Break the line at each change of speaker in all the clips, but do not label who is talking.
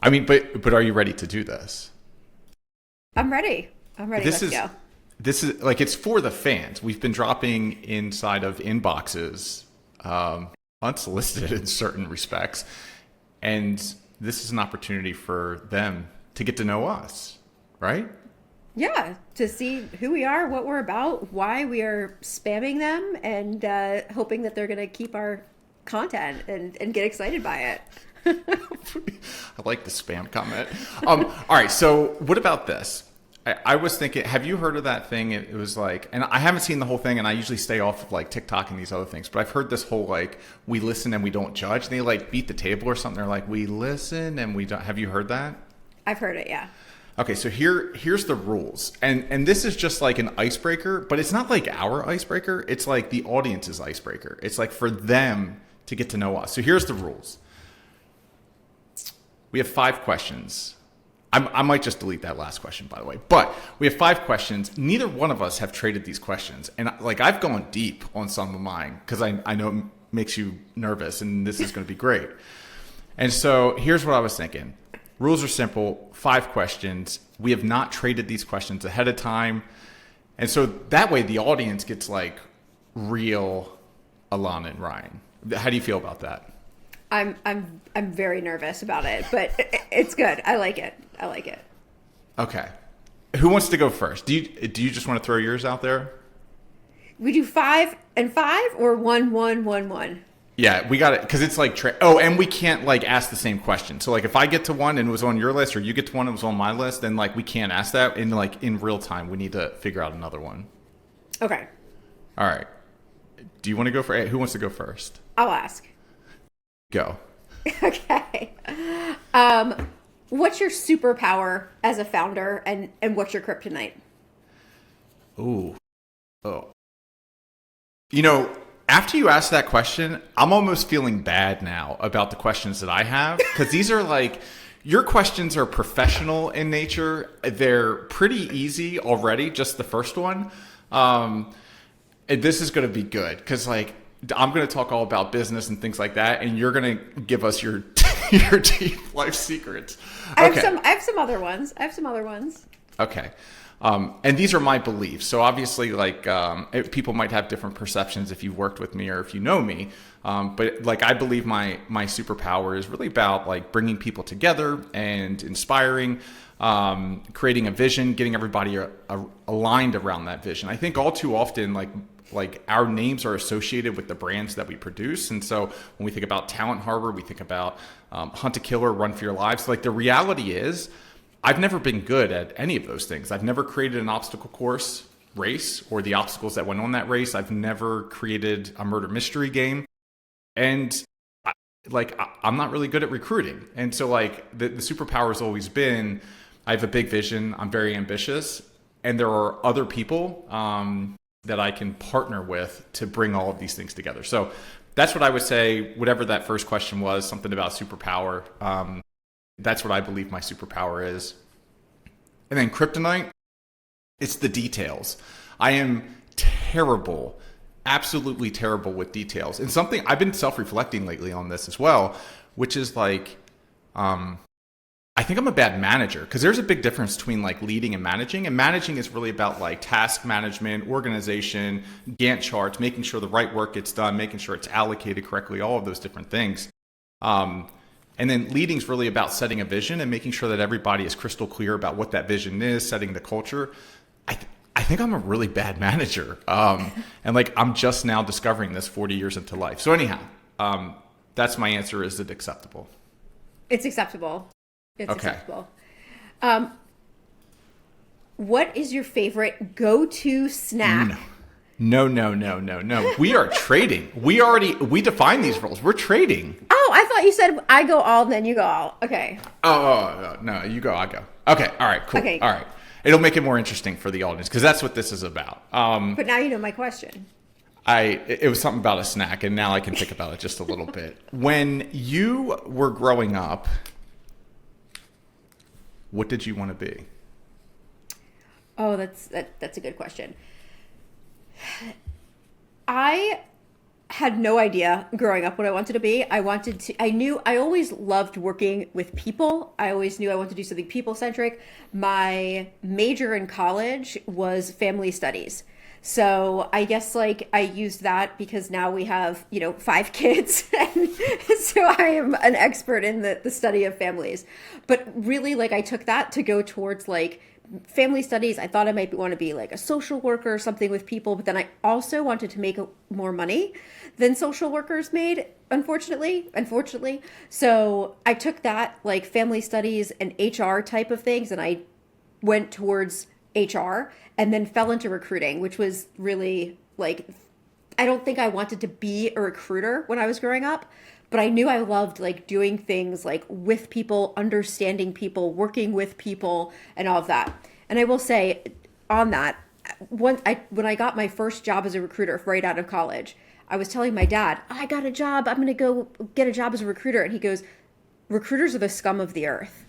I mean, but are you ready to do this?
I'm ready. I'm ready.
This
Let's
is
go.
this is like it's for the fans. We've been dropping inside of inboxes, unsolicited in certain respects, and this is an opportunity for them to get to know us, right?
Yeah, to see who we are, what we're about, why we are spamming them, and hoping that they're going to keep our content and get excited by it.
I like the spam comment. All right, so what about this? I was thinking, have you heard of that thing? It was like, and I haven't seen the whole thing, and I usually stay off of like TikTok and these other things, but I've heard this whole like, we listen and we don't judge. And they like beat the table or something. They're like, we listen and we don't. Have you heard that?
I've heard it, yeah.
Okay, so here's the rules, and this is just like an icebreaker, but it's not like our icebreaker. It's like the audience's icebreaker. It's like for them to get to know us. So here's the rules. We have 5 questions. I might just delete that last question, by the way. But we have 5 questions. Neither one of us have traded these questions, and like I've gone deep on some of mine because I know it makes you nervous, and this is going to be great. And so here's what I was thinking. Rules are simple, 5 questions. We have not traded these questions ahead of time. And so that way the audience gets like real Alana and Ryan. How do you feel about that?
I'm very nervous about it, but it's good. I like it. I like it.
Okay. Who wants to go first? Do you just want to throw yours out there?
We do 5 and 5 or 1 1 1 1.
Yeah, we got it because it's like and we can't like ask the same question. So like if I get to one and it was on your list, or you get to one and it was on my list, then like we can't ask that. And like in real time, we need to figure out another one.
Okay.
All right. Do you want to go for? Who wants to go first?
I'll ask.
Go.
Okay. What's your superpower as a founder, and what's your kryptonite?
Ooh. Oh. You know, after you ask that question, I'm almost feeling bad now about the questions that I have, because these are like, your questions are professional in nature. They're pretty easy already, just the first one. And this is going to be good because like I'm going to talk all about business and things like that, and you're going to give us your your deep life secrets. Okay.
I have some other ones.
Okay. And these are my beliefs. So obviously, like people might have different perceptions if you've worked with me or if you know me. But like I believe my superpower is really about like bringing people together and inspiring, creating a vision, getting everybody aligned around that vision. I think all too often, like our names are associated with the brands that we produce. And so when we think about Talent Harbor, we think about Hunt a Killer, Run for Your Lives. Like the reality is, I've never been good at any of those things. I've never created an obstacle course race or the obstacles that went on that race. I've never created a murder mystery game. And I'm not really good at recruiting. And so like the superpower has always been, I have a big vision. I'm very ambitious. And there are other people that I can partner with to bring all of these things together. So that's what I would say, whatever that first question was, something about superpower. That's what I believe my superpower is. And then kryptonite, it's the details. I am terrible, absolutely terrible with details. And something I've been self-reflecting lately on this as well, which is like, I think I'm a bad manager because there's a big difference between like leading and managing. And managing is really about like task management, organization, Gantt charts, making sure the right work gets done, making sure it's allocated correctly, all of those different things. And then leading is really about setting a vision and making sure that everybody is crystal clear about what that vision is, setting the culture. I think I'm a really bad manager. And like, I'm just now discovering this 40 years into life. So anyhow, that's my answer. Is it acceptable?
It's acceptable. It's
okay.
Acceptable. What is your favorite go-to snack?
No. We are trading. We define these roles. We're trading.
Oh, I thought you said I go all, then you go all. Okay.
Oh, no, you go, I go. Okay, all right, cool.
Okay.
All right. It'll make it more interesting for the audience because that's what this is about.
But now you know my question.
It was something about a snack, and now I can think about it just a little bit. When you were growing up, what did you want to be?
Oh, that's a good question. I had no idea growing up what I wanted to be. I always loved working with people. I always knew I wanted to do something people centric. My major in college was family studies. So I guess like I used that because now we have, 5 kids. And so I am an expert in the study of families. But really like I took that to go towards like family studies. I thought I might want to be like a social worker or something with people, but then I also wanted to make more money than social workers made, unfortunately. So I took that like family studies and HR type of things, and I went towards HR and then fell into recruiting, which was really like, I don't think I wanted to be a recruiter when I was growing up, but I knew I loved like doing things like with people, understanding people, working with people, and all of that. And I will say on that, when I got my first job as a recruiter right out of college, I was telling my dad, I got a job. I'm going to go get a job as a recruiter. And he goes, recruiters are the scum of the earth.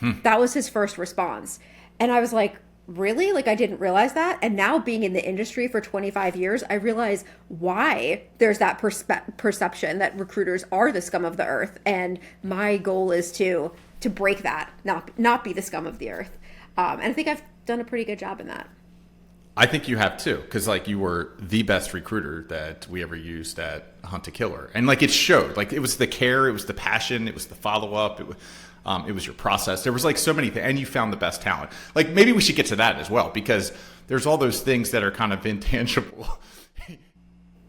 That was his first response. And I was like, really? Like, I didn't realize that. And now being in the industry for 25 years, I realize why there's that perception that recruiters are the scum of the earth. And my goal is to break that, not be the scum of the earth. And I think I've done a pretty good job in that.
I think you have too, because like you were the best recruiter that we ever used at Hunt a Killer, and like it showed. Like it was the care, it was the passion, it was the follow up, it was your process. There was like so many things, and you found the best talent. Like maybe we should get to that as well, because there's all those things that are kind of intangible.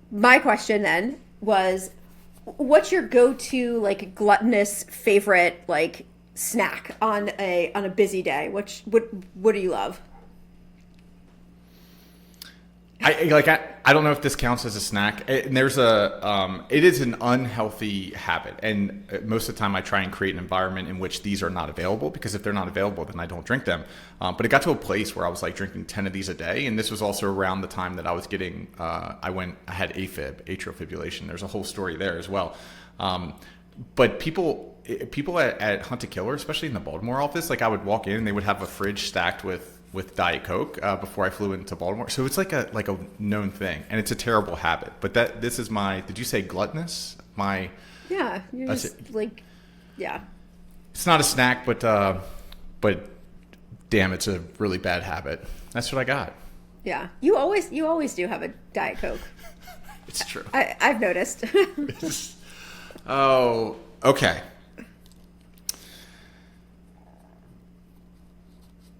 My question then was, what's your go-to like gluttonous favorite like snack on a busy day? What do you love?
I don't know if this counts as a snack. And there's it is an unhealthy habit. And most of the time I try and create an environment in which these are not available, because if they're not available, then I don't drink them. But it got to a place where I was like drinking 10 of these a day. And this was also around the time that I was getting, I had AFib, atrial fibrillation. There's a whole story there as well. But people at Hunt a Killer, especially in the Baltimore office, like I would walk in and they would have a fridge stacked with Diet Coke before I flew into Baltimore. So it's like a known thing, and it's a terrible habit. But this is did you say gluttonous?
Yeah, you're just like, yeah.
It's not a snack, but damn, it's a really bad habit. That's what I got.
Yeah, you always do have a Diet Coke.
It's true.
I've noticed.
Oh, okay.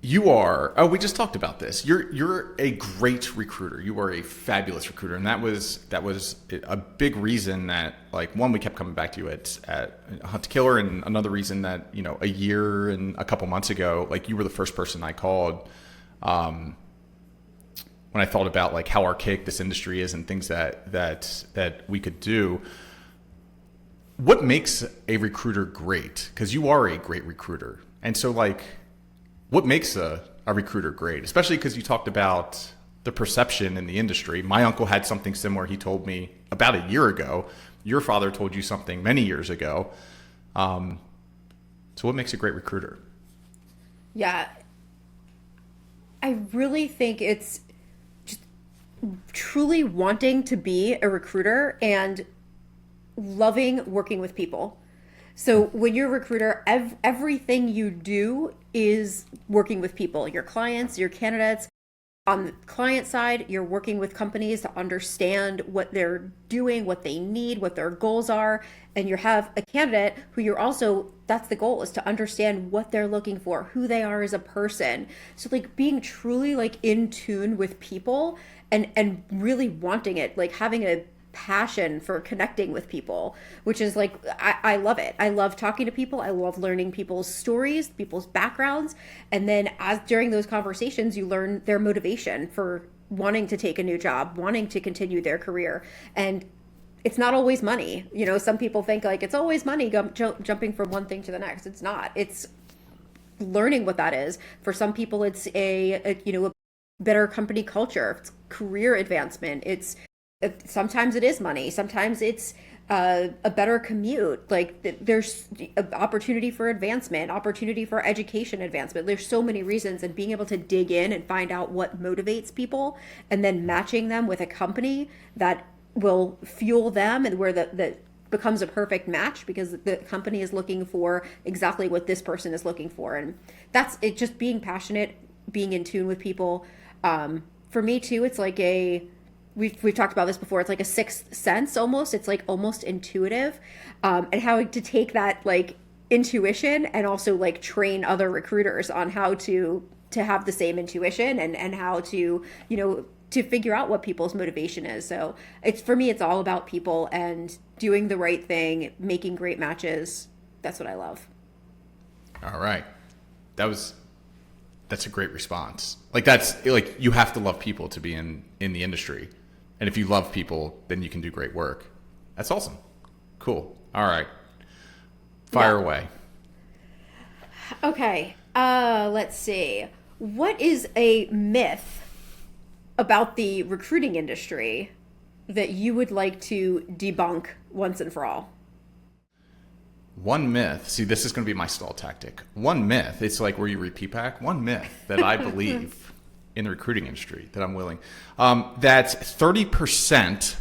We just talked about this. You're a great recruiter. You are a fabulous recruiter. And that was a big reason that, like, one, we kept coming back to you at Hunt a Killer, and another reason that, a year and a couple months ago, like, you were the first person I called when I thought about like how archaic this industry is and things that we could do. What makes a recruiter great? Because you are a great recruiter. And so, like, what makes a recruiter great? Especially because you talked about the perception in the industry. My uncle had something similar. He told me about a year ago. Your father told you something many years ago. So what makes a great recruiter?
Yeah. I really think it's just truly wanting to be a recruiter and loving working with people. So when you're a recruiter, everything you do is working with people, your clients, your candidates. On the client side, you're working with companies to understand what they're doing, what they need, what their goals are. And you have a candidate who that's the goal, is to understand what they're looking for, who they are as a person. So like being truly like in tune with people and really wanting it, like having a passion for connecting with people, which is like, I love it. I love talking to people. I love learning people's stories, people's backgrounds. And then during those conversations, you learn their motivation for wanting to take a new job, wanting to continue their career. And it's not always money. Some people think like it's always money jumping from one thing to the next. It's not. It's learning what that is. For some people, it's a better company culture. It's career advancement. Sometimes it is money. Sometimes it's a better commute. Like there's opportunity for advancement, opportunity for education advancement. There's so many reasons, and being able to dig in and find out what motivates people and then matching them with a company that will fuel them, and where the becomes a perfect match because the company is looking for exactly what this person is looking for. And that's it, just being passionate, being in tune with people. For me too, it's like we've talked about this before. It's like a sixth sense almost. It's like almost intuitive, and how to take that like intuition and also like train other recruiters on how to have the same intuition, and how to, to figure out what people's motivation is. So it's, for me, it's all about people and doing the right thing, making great matches. That's what I love.
All right. That's a great response. Like, that's like, you have to love people to be in the industry. And if you love people, then you can do great work. That's awesome. Cool. All right. Fire away.
Okay. Let's see. What is a myth about the recruiting industry that you would like to debunk once and for all?
One myth. See, this is going to be my stall tactic. One myth. It's like where you repeat back. One myth that I believe in the recruiting industry that I'm willing. That 30%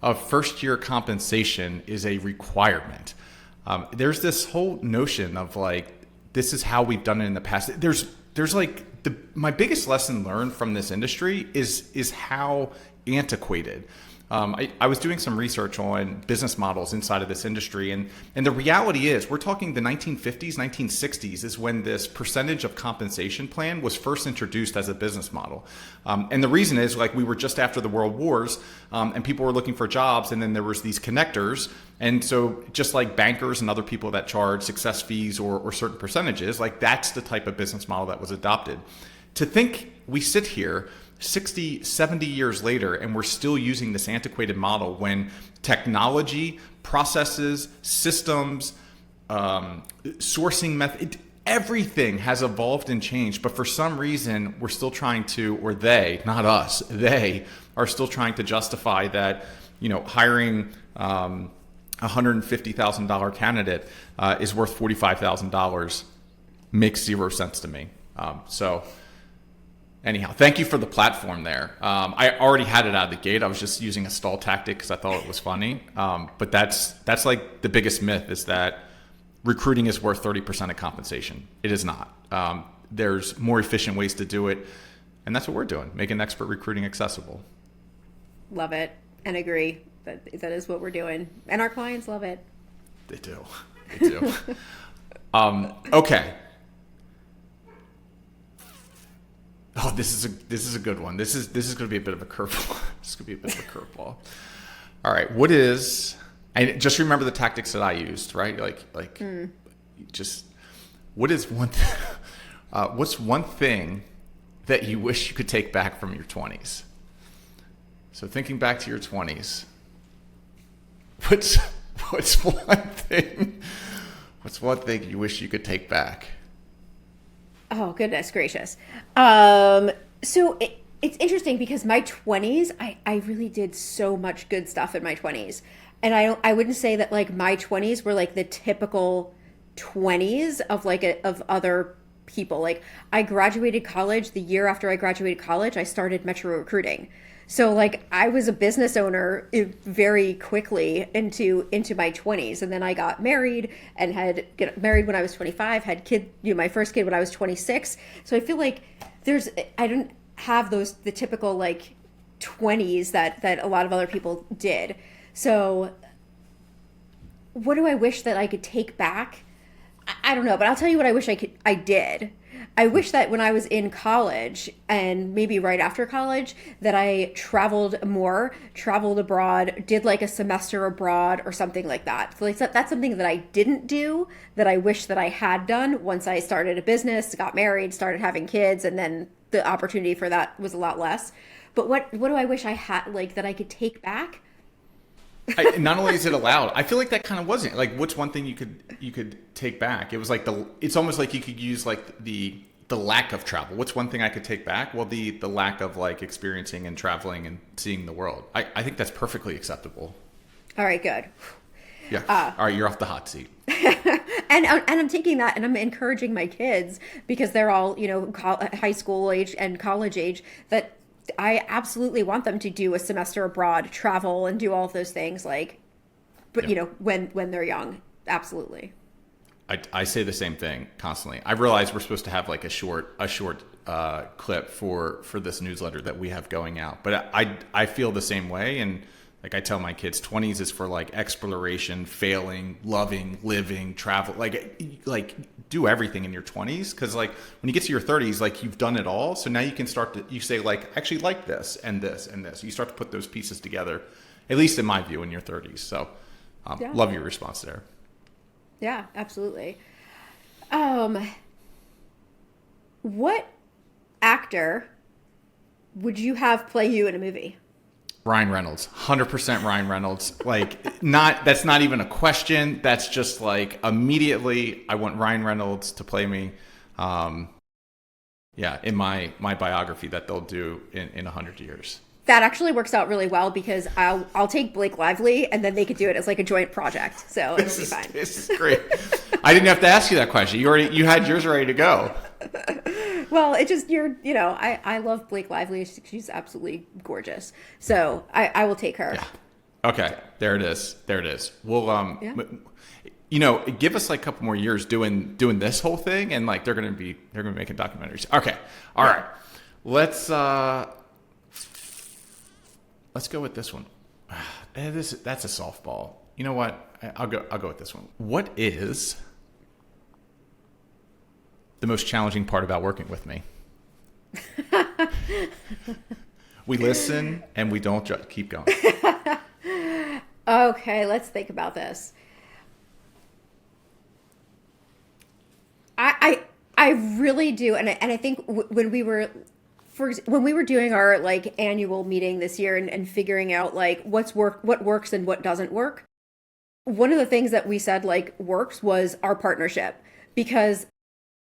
of first year compensation is a requirement. There's this whole notion of like, this is how we've done it in the past. There's like my biggest lesson learned from this industry is how antiquated. I was doing some research on business models inside of this industry, and the reality is we're talking the 1950s, 1960s is when this percentage of compensation plan was first introduced as a business model. And the reason is, like, we were just after the World Wars, and people were looking for jobs, and then there was these connectors. And so just like bankers and other people that charge success fees or certain percentages, like that's the type of business model that was adopted. To think we sit here 60, 70 years later, and we're still using this antiquated model when technology, processes, systems, sourcing method, everything has evolved and changed. But for some reason, we're still trying to, or they, not us, they are still trying to justify that, hiring $150,000 candidate is worth $45,000 makes zero sense to me. Anyhow, thank you for the platform there. I already had it out of the gate. I was just using a stall tactic because I thought it was funny. But that's like the biggest myth, is that recruiting is worth 30% of compensation. It is not. There's more efficient ways to do it. And that's what we're doing, making expert recruiting accessible.
Love it and agree that is what we're doing. And our clients love it.
They do. They do. Okay. Oh, this is a good one. This is going to be a bit of a curveball. This is going to be a bit of a curveball. All right. And just remember the tactics that I used, right? Just what is what's one thing that you wish you could take back from your 20s? So thinking back to your 20s, what's one thing? What's one thing you wish you could take back?
Oh, goodness gracious. So it's interesting because my 20s, I really did so much good stuff in my 20s. And I wouldn't say that like my 20s were like the typical 20s of of other people. Like, I graduated college. The year after I graduated college, I started Metro Recruiting. So like I was a business owner very quickly into my 20s, and then I got married and get married when I was 25, had my first kid when I was 26. So I feel like I didn't have the typical like 20s that a lot of other people did. So what do I wish that I could take back? I don't know, but I'll tell you what I wish I did. I wish that when I was in college, and maybe right after college, that I traveled abroad, did like a semester abroad or something like that. So like that's something that I didn't do that I wish that I had done once I started a business, got married, started having kids, and then the opportunity for that was a lot less. But what do I wish I had, like, that I could take back?
Not only is it allowed, I feel like that kind of wasn't like, what's one thing you could take back? It was like it's almost like you could use like the lack of travel. What's one thing I could take back? Well, the lack of like experiencing and traveling and seeing the world. I think that's perfectly acceptable.
All right, good.
Yeah. All right, you're off the hot seat.
And I'm taking that, and I'm encouraging my kids, because they're all high school age and college age, that I absolutely want them to do a semester abroad, travel, and do all of those things. Like, but
Yep.
when they're young, absolutely.
I say the same thing constantly. I realize we're supposed to have like a short clip for this newsletter that we have going out, but I feel the same way. And like I tell my kids, 20s is for like exploration, failing, loving, living, travel. Like do everything in your 20s, because like when you get to your 30s, like you've done it all. So now you can start to, you say like, actually like this and this and this. You start to put those pieces together, at least in my view, in your 30s. So
Yeah.
love your response there.
Yeah, absolutely. What actor would you have play you in a movie?
Ryan Reynolds, 100% Ryan Reynolds. Like that's not even a question. That's just like immediately I want Ryan Reynolds to play me. Yeah, in my biography that they'll do in 100 years.
That actually works out really well because I'll take Blake Lively and then they could do it as like a joint project. So it'll be fine.
This is great. I didn't have to ask you that question. You had yours ready to go.
Well, it just I love Blake Lively. She's absolutely gorgeous. So I will take her.
Yeah. Okay, there it is. There it is. Well,
Yeah.
give us like a couple more years doing this whole thing, and like they're gonna be making documentaries. Okay, all right. Let's go with this one. That's a softball. You know what? I'll go with this one. What is the most challenging part about working with me? We listen and we don't keep going.
Okay, let's think about this. I really do, and I think when we were doing our like annual meeting this year and figuring out like what works and what doesn't work, one of the things that we said like works was our partnership, because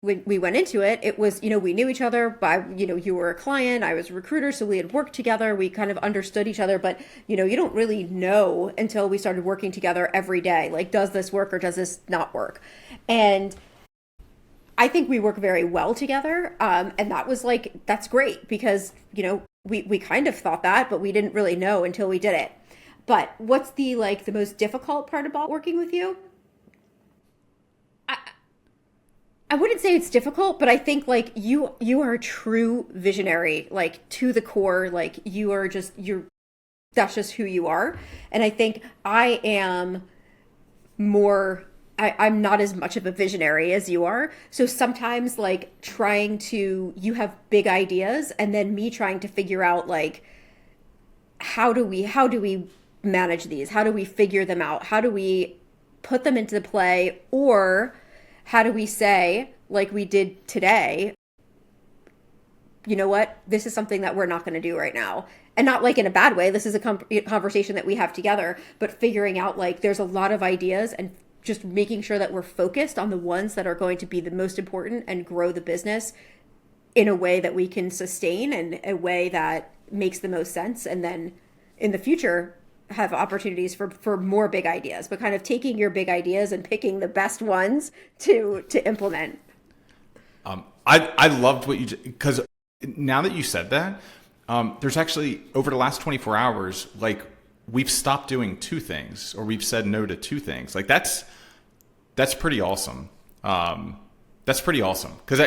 when we went into it, it was, we knew each other by, you were a client, I was a recruiter, so we had worked together, we kind of understood each other, but you don't really know until we started working together every day, like, does this work or does this not work? And I think we work very well together. And that was like, that's great because, we kind of thought that, but we didn't really know until we did it. But what's the most difficult part about working with you? I wouldn't say it's difficult, but I think like you are a true visionary, like to the core, like that's just who you are. And I think I am I'm not as much of a visionary as you are. So sometimes like you have big ideas and then me trying to figure out like, how do we manage these? How do we figure them out? How do we put them into play? Or how do we say, like we did today, you know what? This is something that we're not going to do right now. And not like in a bad way. This is a conversation that we have together, but figuring out like there's a lot of ideas and just making sure that we're focused on the ones that are going to be the most important and grow the business in a way that we can sustain and a way that makes the most sense. And then in the future, have opportunities for more big ideas, but kind of taking your big ideas and picking the best ones to implement.
I loved what you did, because now that you said that, there's actually over the last 24 hours, like we've stopped doing two things, or we've said no to two things. Like that's pretty awesome. That's pretty awesome. Cause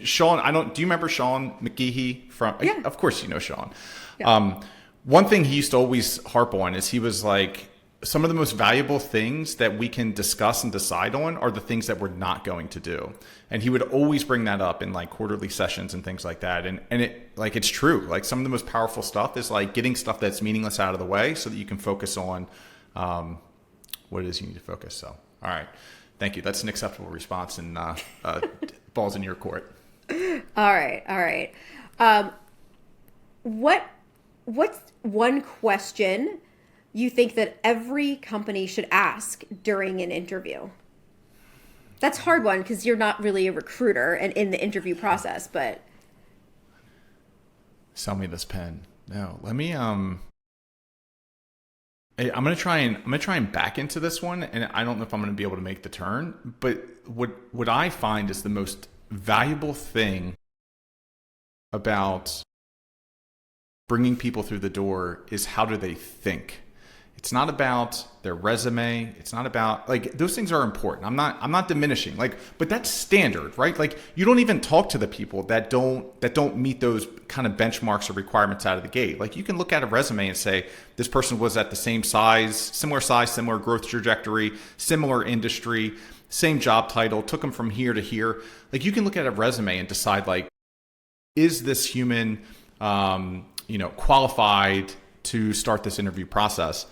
Sean, do you remember Sean McGehee from,
Yeah.
Of course, you know, Sean.
Yeah.
One thing he used to always harp on is he was like, some of the most valuable things that we can discuss and decide on are the things that we're not going to do. And he would always bring that up in like quarterly sessions and things like that. And it's true. Like some of the most powerful stuff is like getting stuff that's meaningless out of the way so that you can focus on what it is you need to focus. So, all right. Thank you. That's an acceptable response, and ball's in your court.
All right. What's one question you think that every company should ask during an interview? That's a hard one because you're not really a recruiter and in the interview process, but
Sell me this pen. No, let me I'm gonna try and back into this one, and I don't know if I'm gonna be able to make the turn. But what I find is the most valuable thing about bringing people through the door is how do they think. It's not about their resume. It's not about like those things are important. I'm not diminishing but that's standard, right? Like you don't even talk to the people that don't meet those kind of benchmarks or requirements out of the gate. Like you can look at a resume and say this person was at the same size, similar growth trajectory, similar industry, same job title, took them from here to here. Like you can look at a resume and decide like, is this human, qualified to start this interview process?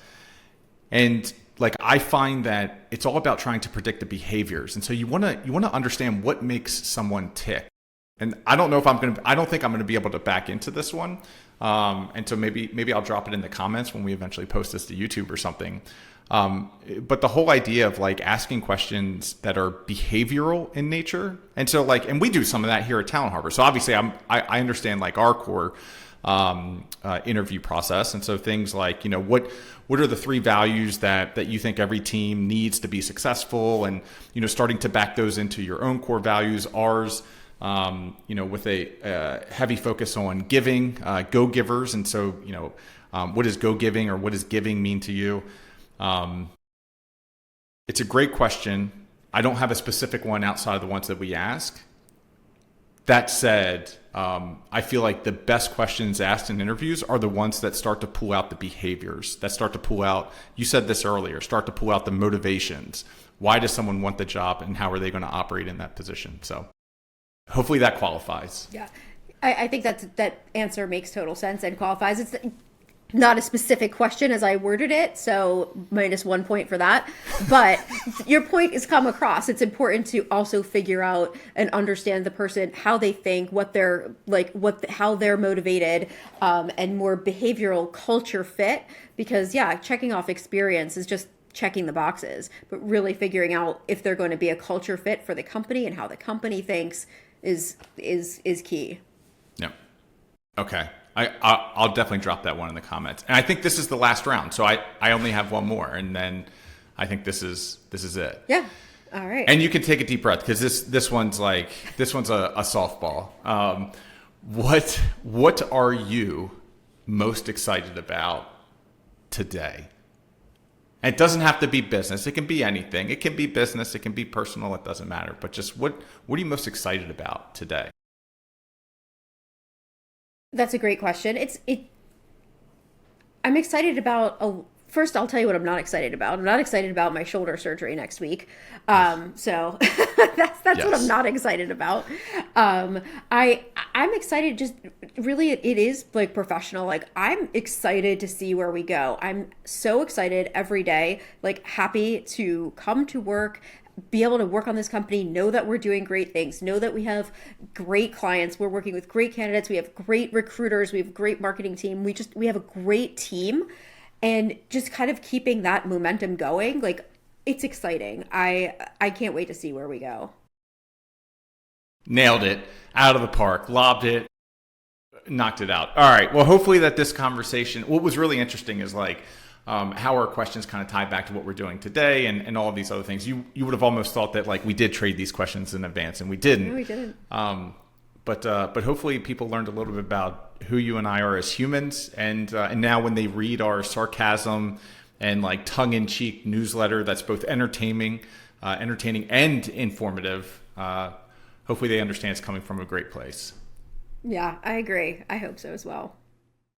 And like I find that it's all about trying to predict the behaviors, and so you want to understand what makes someone tick. And I don't think I'm gonna be able to back into this one, and so maybe I'll drop it in the comments when we eventually post this to YouTube or something. But the whole idea of like asking questions that are behavioral in nature, and so and we do some of that here at Talent Harbor. So obviously I understand like our core interview process. And so things like, what are the 3 values that you think every team needs to be successful, and, starting to back those into your own core values. Ours, with a heavy focus on giving, go-givers. And so, what is go-giving or what does giving mean to you? It's a great question. I don't have a specific one outside of the ones that we ask. That said, I feel like the best questions asked in interviews are the ones that start to pull out the behaviors, that start to pull out, you said this earlier, start to pull out the motivations. Why does someone want the job, and how are they going to operate in that position? So hopefully that qualifies.
Yeah. I think that answer makes total sense and qualifies. It's not a specific question as I worded it, so -1 point for that. But your point is come across. It's important to also figure out and understand the person, how they think, what they're like, how they're motivated, and more behavioral culture fit. Because checking off experience is just checking the boxes, but really figuring out if they're going to be a culture fit for the company and how the company thinks is key.
Yeah. Okay. I'll definitely drop that one in the comments. And I think this is the last round. So I only have one more, and then I think this is it.
Yeah. All right.
And you can take a deep breath, because this one's a softball. What are you most excited about today? And it doesn't have to be business. It can be anything. It can be business. It can be personal. It doesn't matter. But just what are you most excited about today?
That's a great question. I'm excited about first, I'll tell you what I'm not excited about. I'm not excited about my shoulder surgery next week. So that's yes. What I'm not excited about. I'm excited, just really it is like professional. Like I'm excited to see where we go. I'm so excited every day, like happy to come to work, be able to work on this company, know that we're doing great things, know that we have great clients, we're working with great candidates, we have great recruiters, we have a great marketing team, we have a great team, and just kind of keeping that momentum going. Like it's exciting. I can't wait to see where we go.
Nailed it out of the park, lobbed it, knocked it out. All right. Well, hopefully that this conversation, what was really interesting is how our questions kind of tie back to what we're doing today and all of these other things. You would have almost thought that we did trade these questions in advance, and we didn't.
No, we didn't.
But hopefully people learned a little bit about who you and I are as humans, and now when they read our sarcasm and tongue-in-cheek newsletter that's both entertaining and informative, hopefully they understand it's coming from a great place.
Yeah, I agree. I hope so as well.